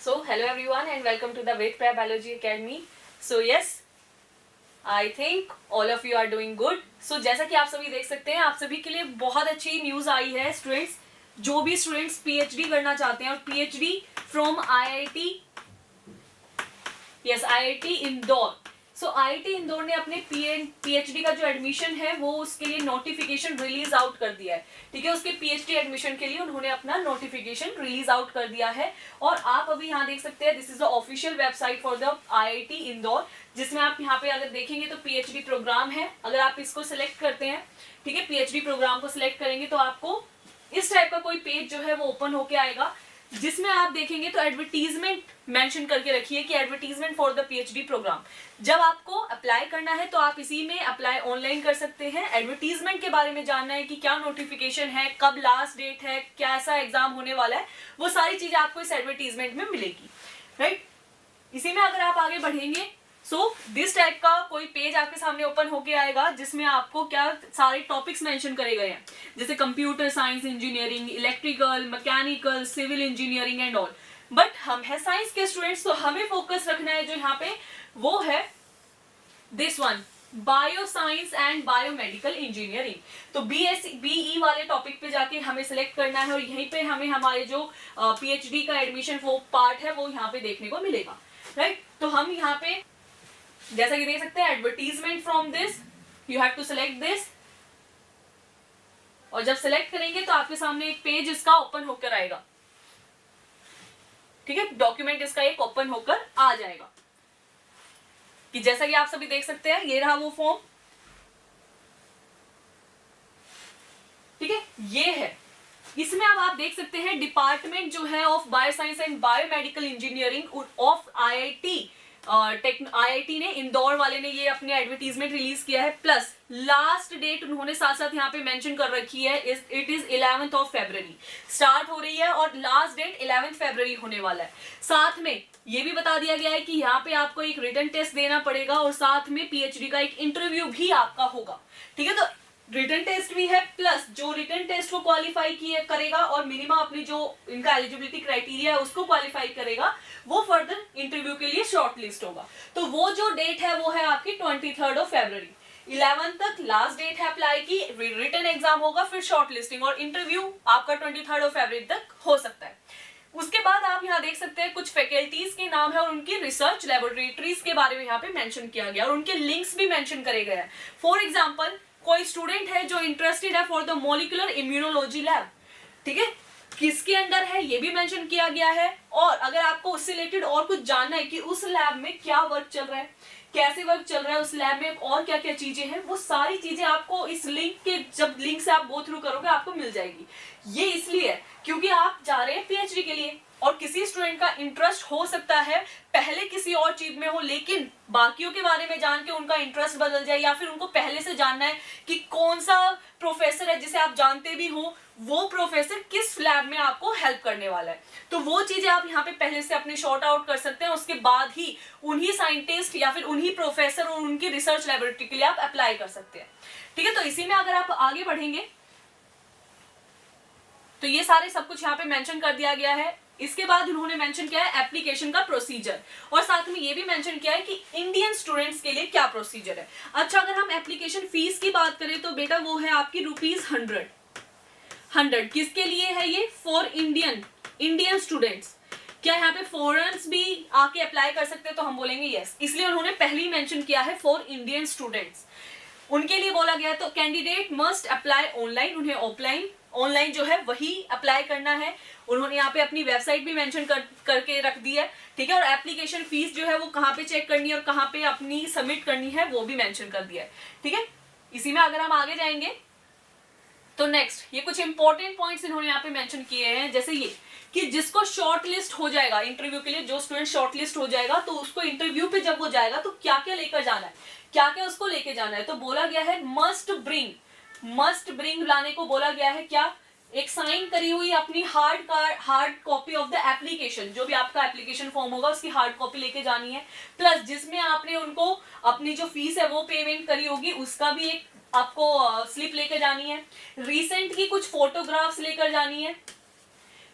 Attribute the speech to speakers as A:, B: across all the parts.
A: So, hello everyone and welcome to the Ved Prayer Biology Academy. So, yes, I think all of you are doing good. So, जैसा कि आप सभी देख सकते हैं, आप सभी के लिए बहुत अच्छी न्यूज़ आई है स्टूडेंट्स, जो भी स्टूडेंट्स पीएचडी करना चाहते हैं और PhD from IIT, yes IIT Indore. So IIT Indore ने अपने पीएचडी का जो एडमिशन है वो उसके लिए नोटिफिकेशन रिलीज आउट कर दिया है। ठीक है, उसके पीएचडी एडमिशन के लिए उन्होंने अपना नोटिफिकेशन रिलीज आउट कर दिया है और आप अभी यहाँ देख सकते हैं, this is the official website for the IIT Indore, जिसमें आप यहाँ पे अगर देखेंगे तो पीएचडी प्रोग्राम है। अगर आप इसको सिलेक्ट करते हैं, ठीक है, पीएचडी प्रोग्राम को सिलेक्ट करेंगे तो आपको इस टाइप का कोई पेज जो है वो ओपन होके आएगा, जिसमें आप देखेंगे तो एडवर्टीजमेंट मेंशन करके रखिए कि advertisement for the PhD program. जब आपको अप्लाई करना है तो आप इसी में अप्लाई ऑनलाइन कर सकते हैं। एडवर्टीजमेंट के बारे में जानना है कि क्या नोटिफिकेशन है, कब लास्ट डेट है, कैसा एग्जाम होने वाला है, वो सारी चीजें आपको इस एडवर्टीजमेंट में मिलेगी, राइट। इसी में अगर आप आगे बढ़ेंगे सो दिस टाइप का कोई पेज आपके सामने ओपन होके आएगा, जिसमें आपको क्या सारे टॉपिक्स मेंशन करे गए हैं, जैसे computer science, engineering, electrical, mechanical, civil engineering and all. But हम है साइंस के स्टूडेंट्स, तो हमें फोकस रखना है जो यहाँ पे वो है this one, bio science and biomedical engineering. तो बीई वाले टॉपिक पे जाके हमें सिलेक्ट करना है और यहीं पे हमें हमारे जो पीएचडी का एडमिशन वो पार्ट है वो यहाँ पे देखने को मिलेगा, राइट। तो हम यहाँ पे जैसा कि देख सकते हैं, advertisement from this, you have to select this, और जब सेलेक्ट करेंगे तो आपके सामने एक पेज इसका ओपन होकर आएगा। ठीक है, डॉक्यूमेंट इसका एक ओपन होकर आ जाएगा कि जैसा कि आप सभी देख सकते हैं, ये रहा वो फॉर्म। ठीक है, ये है, इसमें अब आप देख सकते हैं डिपार्टमेंट जो है of bioscience and biomedical engineering of IIT ने, इंदौर वाले ने ये अपने एडवर्टीजमेंट रिलीज किया है। प्लस लास्ट डेट उन्होंने साथ साथ यहाँ पे मेंशन कर रखी है, it is 11th of February start हो रही है और लास्ट डेट 11th February होने वाला है। साथ में ये भी बता दिया गया है कि यहाँ पे आपको एक रिटन टेस्ट देना पड़ेगा और साथ में पीएचडी का एक इंटरव्यू भी आपका होगा। ठीक है, तो रिटन टेस्ट भी है, प्लस जो रिटन टेस्ट को क्वालिफाई किए करेगा और मिनिमम अपनी जो इनका एलिजिबिलिटी क्राइटेरिया है उसको क्वालिफाई करेगा, वो फर्दर इंटरव्यू के लिए शॉर्ट लिस्ट होगा। तो वो जो डेट है वो है आपकी 23rd of February। 11 तक लास्ट डेट है अप्लाई की, रिटन एग्जाम होगा, फिर शॉर्ट लिस्टिंग और इंटरव्यू आपका 23rd of February तक हो सकता है। उसके बाद आप यहाँ देख सकते हैं कुछ फैकल्टीज के नाम है और उनकी रिसर्च लेबोरेटरीज के बारे में यहाँ पे मेंशन किया गया और उनके लिंक्स भी मेंशन करे गए हैं। फॉर एग्जाम्पल, कोई स्टूडेंट है जो इंटरेस्टेड है for the molecular immunology lab, ठीक है, किसके अंदर है ये भी मेंशन किया गया है। और अगर आपको उससे रिलेटेड और कुछ जानना है कि उस लैब में क्या वर्क चल रहा है, कैसे वर्क चल रहा है उस लैब में, और क्या क्या चीजें हैं, वो सारी चीजें आपको इस लिंक के, जब लिंक से आप गो थ्रू करोगे आपको मिल जाएगी। ये इसलिए क्योंकि आप जा रहे हैं पीएचडी के लिए और किसी स्टूडेंट का इंटरेस्ट हो सकता है पहले किसी और चीज में हो, लेकिन बाकियों के बारे में जान के उनका इंटरेस्ट बदल जाए, या फिर उनको पहले से जानना है कि कौन सा प्रोफेसर है जिसे आप जानते भी हो, वो प्रोफेसर किस लैब में आपको हेल्प करने वाला है। तो वो चीजें आप यहाँ पे पहले से अपने शॉर्ट आउट कर सकते हैं, उसके बाद ही उन्हीं साइंटिस्ट या फिर उन्हीं प्रोफेसर और उनकी रिसर्च लेबोरेटरी के लिए आप अप्लाई कर सकते हैं। ठीक है, तो इसी में अगर आप आगे बढ़ेंगे तो ये सारे सब कुछ यहाँ पे मेंशन कर दिया गया है। इसके बाद उन्होंने मेंशन किया है एप्लीकेशन का प्रोसीजर, और साथ में ये भी मेंशन किया है कि इंडियन स्टूडेंट्स के लिए क्या प्रोसीजर है। अच्छा, अगर हम एप्लीकेशन फीस की बात करें तो बेटा वो है आपकी ₹100। किसके लिए है ये? For Indian students. क्या यहाँ पे फॉरेनर्स भी आके अप्लाई कर सकते हैं? तो हम बोलेंगे यस, इसलिए उन्होंने पहले ही मेंशन किया है फॉर इंडियन स्टूडेंट्स, उनके लिए बोला गया है। तो कैंडिडेट मस्ट अप्लाई ऑनलाइन, उन्हें ऑनलाइन जो है वही अप्लाई करना है। उन्होंने यहाँ पे अपनी वेबसाइट भी मेंशन करके रख दी है। ठीक है, और एप्लीकेशन फीस जो है वो कहाँ पे चेक करनी है और कहाँ पे अपनी सबमिट करनी है वो भी मेंशन कर दिया है। ठीक है, इसी में अगर हम आगे जाएंगे तो नेक्स्ट ये कुछ इंपॉर्टेंट पॉइंट्स इन्होंने यहाँ पे मेंशन किए हैं, जैसे ये कि जिसको शॉर्ट लिस्ट हो जाएगा इंटरव्यू के लिए, जो स्टूडेंट शॉर्ट लिस्ट हो जाएगा तो उसको इंटरव्यू पे जब वो जाएगा तो क्या क्या लेकर जाना है, क्या क्या उसको लेके जाना है। तो बोला गया है मस्ट ब्रिंग लाने को बोला गया है। क्या? एक साइन करी हुई अपनी hard copy of the application, जो भी आपका एप्लीकेशन फॉर्म होगा उसकी हार्ड कॉपी लेके जानी है। प्लस जिसमें आपने उनको अपनी जो फीस है वो पेमेंट करी होगी उसका भी एक आपको स्लिप लेकर जानी है। रिसेंट की कुछ फोटोग्राफ्स लेकर जानी है।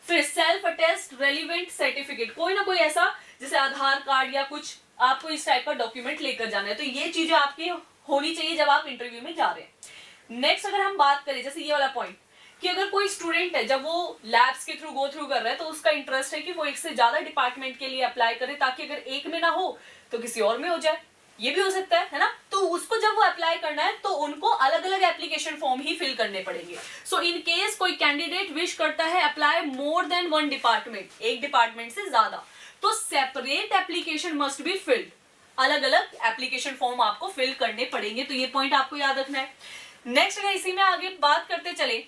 A: फिर सेल्फ अटेस्ट रेलिवेंट सर्टिफिकेट, कोई ना कोई ऐसा जैसे आधार कार्ड या कुछ आपको इस टाइप का डॉक्यूमेंट लेकर जाना है, तो ये चीजें आपकी होनी चाहिए जब आप इंटरव्यू में जा रहे हैं। नेक्स्ट अगर हम बात करें जैसे ये वाला पॉइंट कि अगर कोई स्टूडेंट है जब वो लैब्स के थ्रू गो थ्रू कर रहा है तो उसका इंटरेस्ट है कि वो एक से ज्यादा डिपार्टमेंट के लिए अप्लाई करे, ताकि अगर एक में ना हो तो किसी और में हो जाए, ये भी हो सकता है ना। तो उसको जब वो अप्लाई करना है तो उनको अलग अलग एप्लीकेशन फॉर्म ही फिल करने पड़ेंगे। सो इन केस कोई कैंडिडेट विश करता है apply more than one department, एक डिपार्टमेंट से ज्यादा, तो separate application must be filled, अलग अलग एप्लीकेशन फॉर्म आपको फिल करने पड़ेंगे। तो ये पॉइंट आपको याद रखना है। नेक्स्ट अगर इसी में आगे बात करते चले,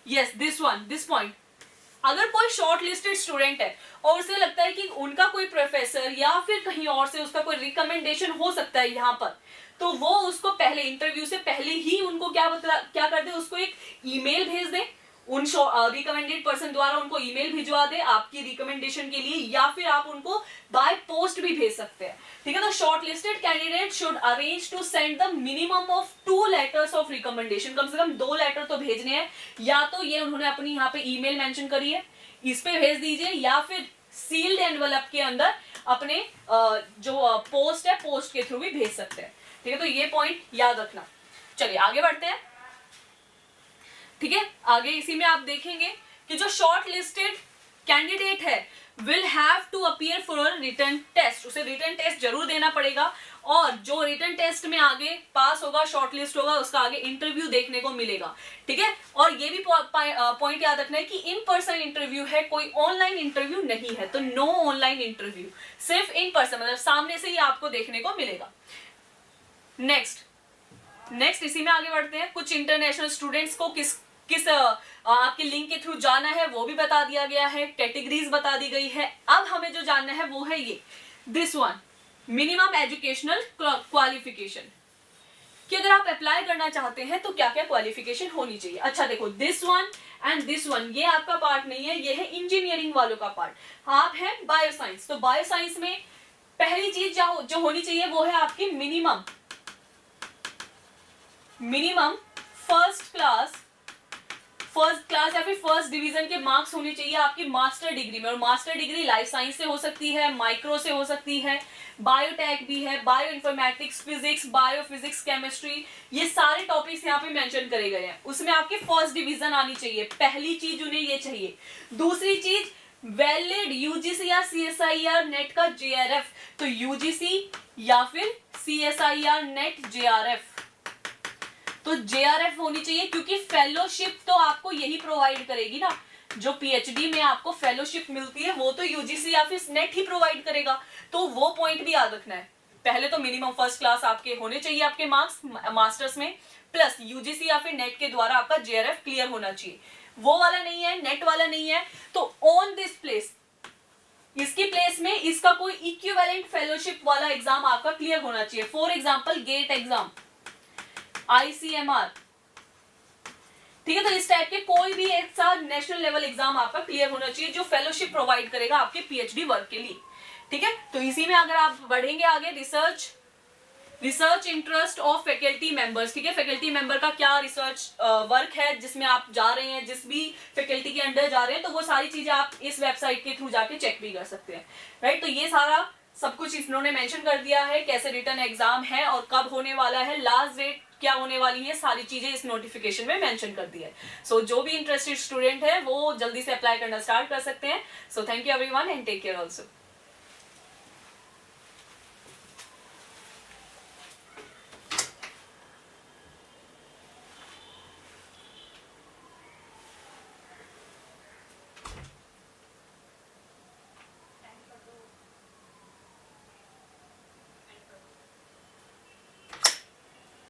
A: यस दिस पॉइंट, अगर कोई शॉर्ट लिस्टेड स्टूडेंट है और उसे लगता है कि उनका कोई प्रोफेसर या फिर कहीं और से उसका कोई रिकमेंडेशन हो सकता है यहाँ पर, तो वो उसको पहले इंटरव्यू से पहले ही उनको क्या कर दे, उसको एक ईमेल भेज दे, उन रिकमेंडेड पर्सन द्वारा उनको ईमेल भिजवा दे आपकी रिकमेंडेशन के लिए, या फिर आप उनको बाय पोस्ट भी भेज सकते हैं। ठीक है, तो short listed candidate should arrange to send the minimum of 2 letters of recommendation, कम से कम 2 लेटर तो भेजने हैं, या तो ये उन्होंने अपनी यहाँ पे ईमेल मेंशन करी है इस पे भेज दीजिए, या फिर सील्ड एनवलप के अंदर अपने जो पोस्ट है पोस्ट के थ्रू भी भेज सकते हैं। ठीक है, तो ये पॉइंट याद रखना। चलिए आगे बढ़ते हैं। ठीक है, आगे इसी में आप देखेंगे कि जो शॉर्ट लिस्टेड कैंडिडेट है will have to appear for written test, उसे रिटन टेस्ट जरूर देना पड़ेगा, और जो रिटन टेस्ट में आगे पास होगा, शॉर्टलिस्ट होगा, उसका आगे इंटरव्यू देखने को मिलेगा। ठीक है, और ये भी पॉइंट याद रखना है कि इन पर्सन इंटरव्यू है, कोई ऑनलाइन इंटरव्यू नहीं है, तो नो ऑनलाइन इंटरव्यू, सिर्फ इन पर्सन, मतलब सामने से ही आपको देखने को मिलेगा। नेक्स्ट इसी में आगे बढ़ते हैं। कुछ इंटरनेशनल स्टूडेंट्स को किस आपके लिंक के थ्रू जाना है वो भी बता दिया गया है, कैटेगरीज बता दी गई है। अब हमें जो जानना है वो है ये this one, minimum educational qualification, कि अगर आप अप्लाई करना चाहते हैं तो क्या क्या क्वालिफिकेशन होनी चाहिए। अच्छा देखो, this one and this one ये आपका पार्ट नहीं है, ये है इंजीनियरिंग वालों का पार्ट। आप हैं बायोसाइंस, तो बायोसाइंस में पहली चीज जो होनी चाहिए वो है आपकी मिनिमम फर्स्ट क्लास या फिर फर्स्ट डिवीजन के मार्क्स होने चाहिए आपकी मास्टर डिग्री में। और मास्टर डिग्री लाइफ साइंस से हो सकती है, माइक्रो से हो सकती है, बायोटेक भी है, bio informatics, physics, biophysics, chemistry, ये सारे टॉपिक्स यहाँ पे मेंशन करे गए हैं। उसमें आपकी फर्स्ट डिवीजन आनी चाहिए, पहली चीज उन्हें ये चाहिए। दूसरी चीज वैलिड यूजीसी या सीएसआईआर नेट का जेआरएफ, तो यूजीसी या फिर सीएसआईआर नेट जेआरएफ, तो जेआरएफ होनी चाहिए, क्योंकि फेलोशिप तो आपको यही प्रोवाइड करेगी ना, जो पीएचडी में आपको फेलोशिप मिलती है वो तो यूजीसी या फिर नेट ही प्रोवाइड करेगा। तो वो पॉइंट भी याद रखना है। पहले तो मिनिमम फर्स्ट क्लास आपके होने चाहिए, आपके मार्क्स मास्टर्स में, प्लस यूजीसी या फिर नेट के द्वारा आपका जेआरएफ क्लियर होना चाहिए। वो वाला नहीं है, नेट वाला नहीं है, तो ऑन दिस प्लेस, इसकी प्लेस में इसका कोई इक्विवेलेंट फेलोशिप वाला एग्जाम आपका क्लियर होना चाहिए। For example GATE exam, ICMR, ठीक है, तो इस टाइप के कोई भी एक साथ नेशनल लेवल एग्जाम आपका क्लियर होना चाहिए जो फेलोशिप प्रोवाइड करेगा आपके पीएचडी वर्क के लिए। ठीक है, तो इसी में अगर आप बढ़ेंगे आगे, research interest of faculty members. ठीक है, फैकल्टी मेंबर का क्या रिसर्च वर्क है जिसमें आप जा रहे हैं, जिस भी फैकल्टी के अंडर जा रहे हैं, तो वो सारी चीजें आप इस वेबसाइट के थ्रू जाके चेक भी कर सकते हैं। राइट, तो ये सारा सब कुछ इन्होंने मेंशन कर दिया है, कैसे रिटर्न एग्जाम है और कब होने वाला है, लास्ट डेट क्या होने वाली है, सारी चीजें इस नोटिफिकेशन में मेंशन कर दी है। सो जो भी इंटरेस्टेड स्टूडेंट है वो जल्दी से अप्लाई करना स्टार्ट कर सकते हैं। So thank you everyone and take care also.